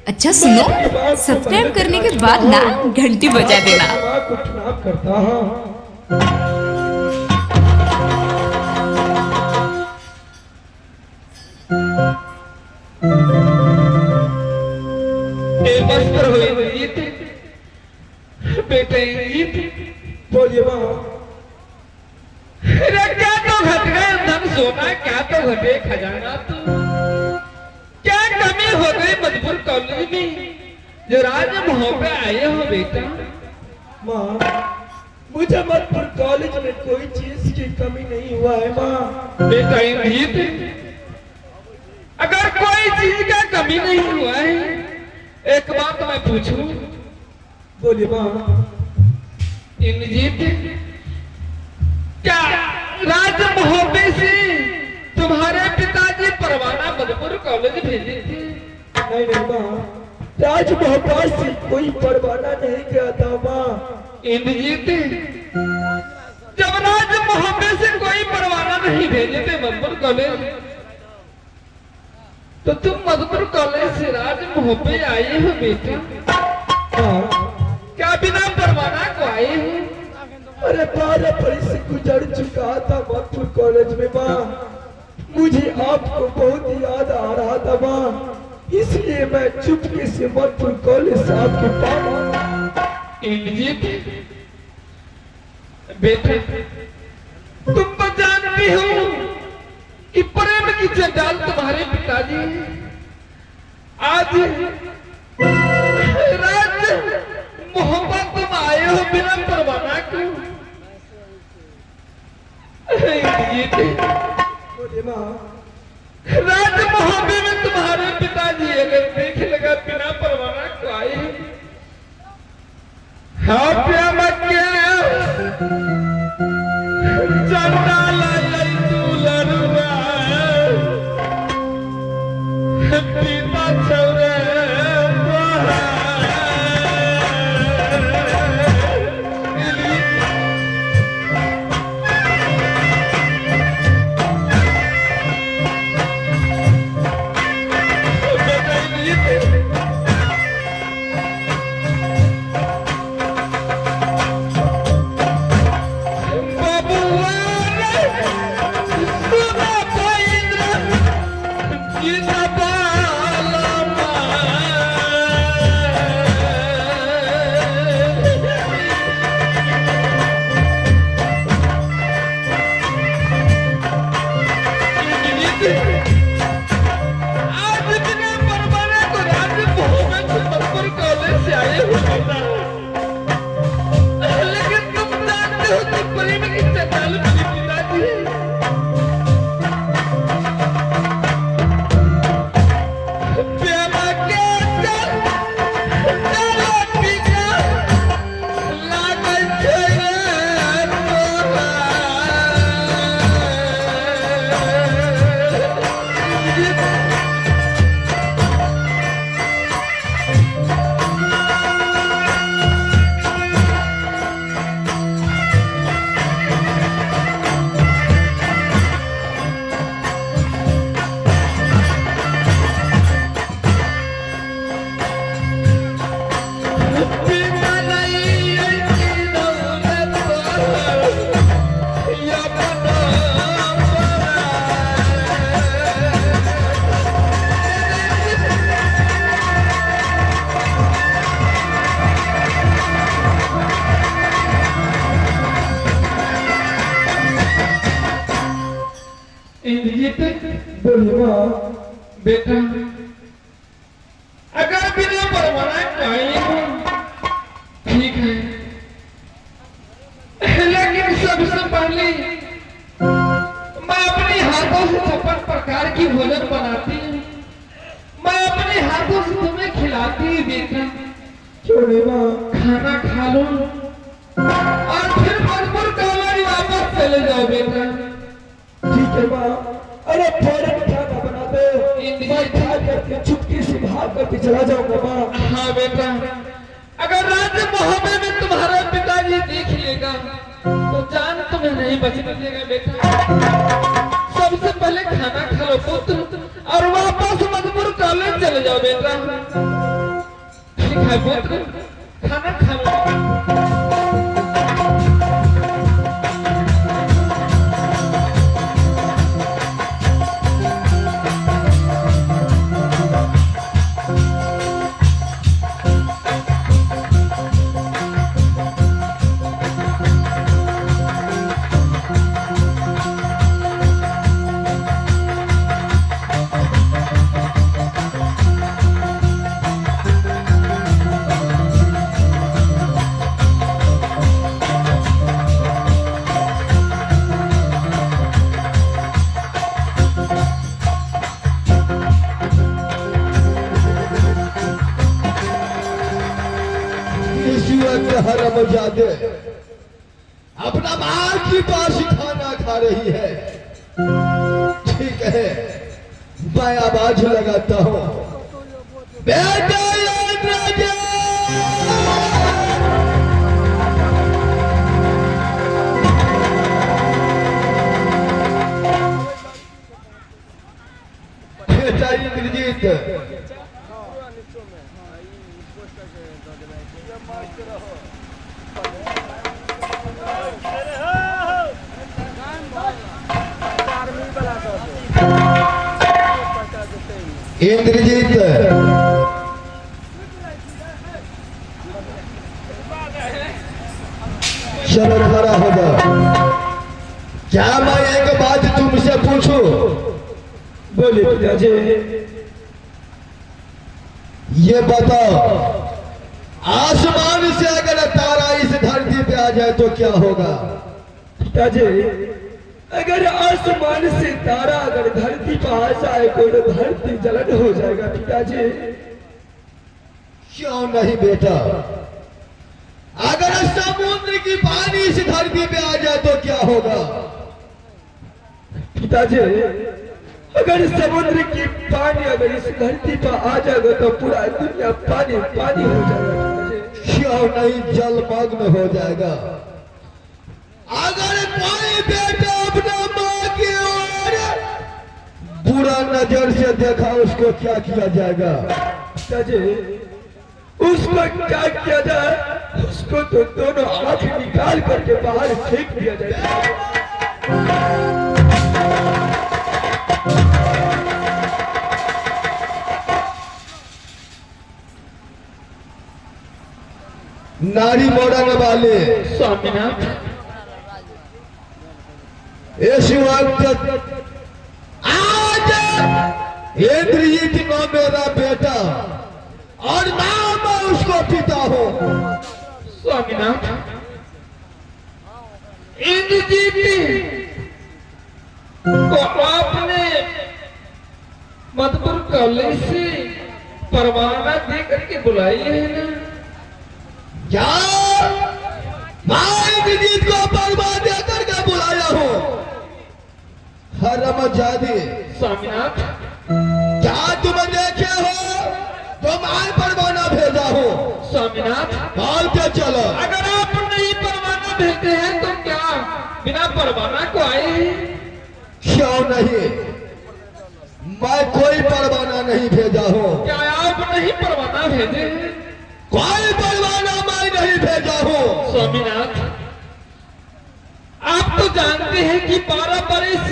अच्छा सुनो, सब्सक्राइब करने के बाद ना घंटी बजा देना। कुछ ना करता हाँ। मस्त हुई बेटे बोलिए माँ। अरे क्या तो घट गए धन सोना, क्या तो घटे खजाना, तो क्या कमी हो गई मजबूर कॉलेज में जो राज मोह पे आए हो बेटा। माँ मुझे मधुपुर कॉलेज में कोई चीज की कमी नहीं हुआ है माँ। बेटा इंद्रजीत, अगर कोई चीज का कमी नहीं हुआ है, एक बात मैं पूछूं? बोलिए माँ। इंद्रजीत, क्या राज मोहब्बे से तुम्हारे पिताजी परवाना मधुपुर कॉलेज भेजे थे? नहीं नहीं माँ, राज मोहब्बत से कोई परवाना नहीं गया था माँ। इंद्रजीत, जब राज मोहब्बे से कोई परवाना नहीं भेजे थे मधुपुर कॉलेज, तो तुम मधुपुर कॉलेज से राज मोहब्बे आए हो बेटा? क्या बिना परवाना को आए हो? अरे 12 बरस से गुजर चुका था मधुपुर कॉलेज में माँ। मुझे आपको बहुत याद आ रहा था माँ, इसलिए मैं चुपके से मधुपुर कॉलेज से आपके पास। इंद्रजीत बेटा, तुम तो जानती हो कि प्रेम की जंजाल तुम्हारे पिताजी हैं। आज राज मोहब्बत तुम आए हो बिना परवाना क्यों? बोलिए माँ। राज मोहब्बे में तुम्हारे पिताजी अगर देख लगा बिना परवाना को आए, हाँ प्यार क्या चंडाला लड़ुआ पिता छौरे बोलिए माँ। बेटा, अगर बिना परवाना को आए हो ठीक है, लेकिन सबसे पहले मैं अपने हाथों से 56 प्रकार की भोजन बनाती हूँ, मैं अपने हाथों से तुम्हें खिलाती हूँ बेटा। क्यों नहीं माँ? खाना खा लो और फिर मधुपुर कॉलेज वापस चले जाओ बेटा। ठीक है माँ। अरे थोड़े खाना बना दो, मैं खा करके चुपके से भाग करके चला जाऊंगा माँ। हाँ बेटा, अगर राज मोहब्बे में तुम्हारा पिताजी देख लेगा तो जान तुम्हें नहीं बचने देगा बेटा। सबसे पहले खाना खा लो पुत्र और वापस मधुपुर कॉलेज चले जाओ बेटा। है पुत्र, खाना खा लो। हरमजादे अपना माल की पास खाना खा रही है। ठीक है, मैं आवाज लगाता हूँ, बेटा राजा। बेटा इंद्रजीत, इंद्रजीत चलो खड़ा हो जाओ। क्या मैं एक बात तुमसे पूछूं? बोले पिताजी। ये बताओ, आसमान से अगर तारा इस धरती पे आ जाए तो क्या होगा? पिताजी, अगर आसमान से तारा अगर धरती पर आ जाए तो धरती जलन हो जाएगा पिताजी। क्यों नहीं बेटा? अगर समुद्र की पानी इस धरती पे आ जाए तो क्या होगा? पिताजी, अगर समुद्र की पानी अगर इस धरती पर आ जाएगा तो पूरा दुनिया पानी पानी हो जाएगा। क्यों नहीं जलमग्न हो जाएगा? अगर कोई बेटा अपना माँ की ओर बुरा नजर से देखा, उसको क्या किया जाएगा? पिताजी, उसको क्या किया जाए? उसको तो दोनों आंख निकाल करके बाहर फेंक दिया जाएगा। नारी मोड़ने वाले स्वामीनाथ, इस वक्त आज इंद्रजीत को मेरा बेटा और मैं उसको पिता हूँ। स्वामीनाथ, इंद्रजीत को आपने मधुपुर कॉलेज से परवाना दे करके बुलाई है ना? क्या मैं इंद्रजीत को परवाना दे करके बुलाया हूँ? हरमजादी स्वामीनाथ, क्या तुम देखे हो? तो मैं परवाना भेजा हूँ। स्वामीनाथ, बोल के चलो। अगर आप नहीं परवाना भेजते हैं तो क्या बिना परवाना को आए हैं? क्यों नहीं? मैं कोई परवाना नहीं भेजा हूँ। क्या आप नहीं परवाना भेजे हैं? कोई परवाना मैं नहीं भेजा हूँ। स्वामीनाथ, आप तो जानते हैं कि 12 बरस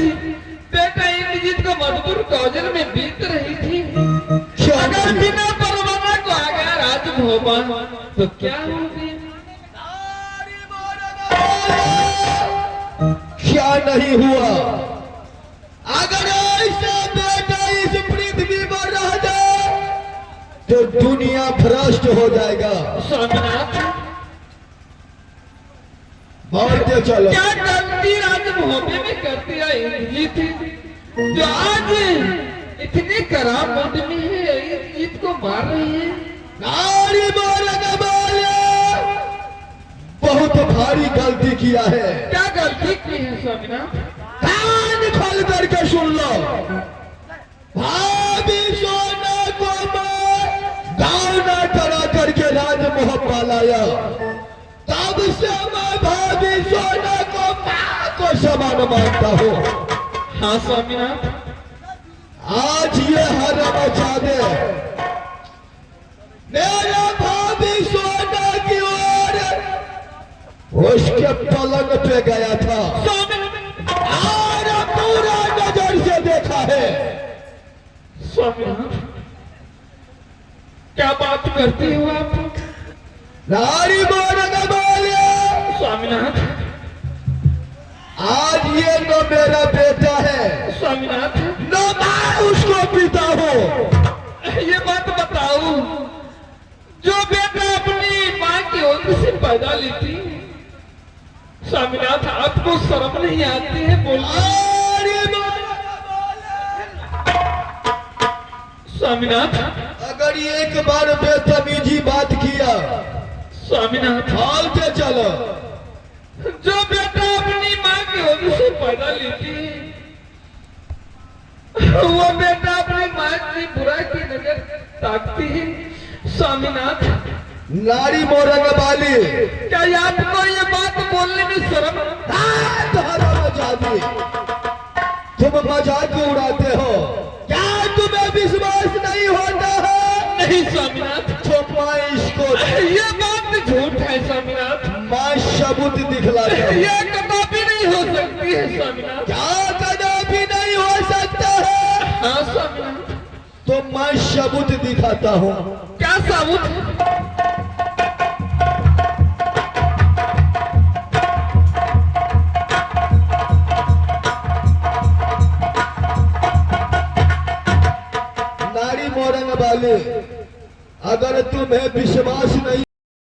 बेटा इंद्रजीत को मधुपुर कॉलेज में बीत रही थी। अगर बिना परवाना को आ गया राजभवन तो क्या होगी? क्या नहीं हुआ? अगर ऐसा बेटा इस पृथ्वी पर रह जाए तो दुनिया भ्रष्ट हो जाएगा। स्वामीनाथ, बोलते चलो। क्या गलती राजभवन में करती है इंद्रजीत जो आज इतने खराब मत में है इंद्रजीत को मार रही है? नारी मारने वाले बहुत भारी गलती किया है। क्या गलती की है स्वामीनाथ? कान खोल करके सुन लो। भाभी सोना को मैं गाना करा करके राजमहल लाया, तब से मैं भाभी सोना को मां को समान मानता हूँ। हाँ स्वामीनाथ, आज ये हरमजादे मेरा भाभी उसके पलंग पे गया था और पूरा नजर से देखा है। स्वामीनाथ, क्या बात करते हो आप? नारी मोरंग बोले, स्वामीनाथ, आज ये तो मेरा बेटा है, स्वामीनाथ, न मैं उसको पिता हूँ। ये बात बताओ, जो बेटा अपनी माँ की ओर से पैदा लेती, स्वामीनाथ आपको शर्म नहीं आती है बोलने? स्वामीनाथ, अगर एक बार बेतमीजी बात किया, स्वामीनाथ, हाल के चलो। जो बेटा अपनी माँ की ओर से पैदा लेती है, वो बेटा अपनी माँ की बुराई की नजर ताकती है। स्वामीनाथ, नारी मोरंग वाली, क्या आपको ये बात बोलने में शर्म? तुम्हारा मजाक, तुम मजाक उड़ाते हो, क्या तुम्हें विश्वास नहीं होता है? नहीं स्वामीनाथ, तो मैं इसको, ये बात झूठ है स्वामीनाथ, मैं सबूत दिखलाता हूँ। ये कदापि नहीं हो सकती है स्वामीनाथ। क्या कदापि नहीं हो सकता है? हाँ स्वामीनाथ। तो मैं सबूत दिखाता हूँ। क्या सबूत? नारी मोरंग वाले, अगर तुम्हें विश्वास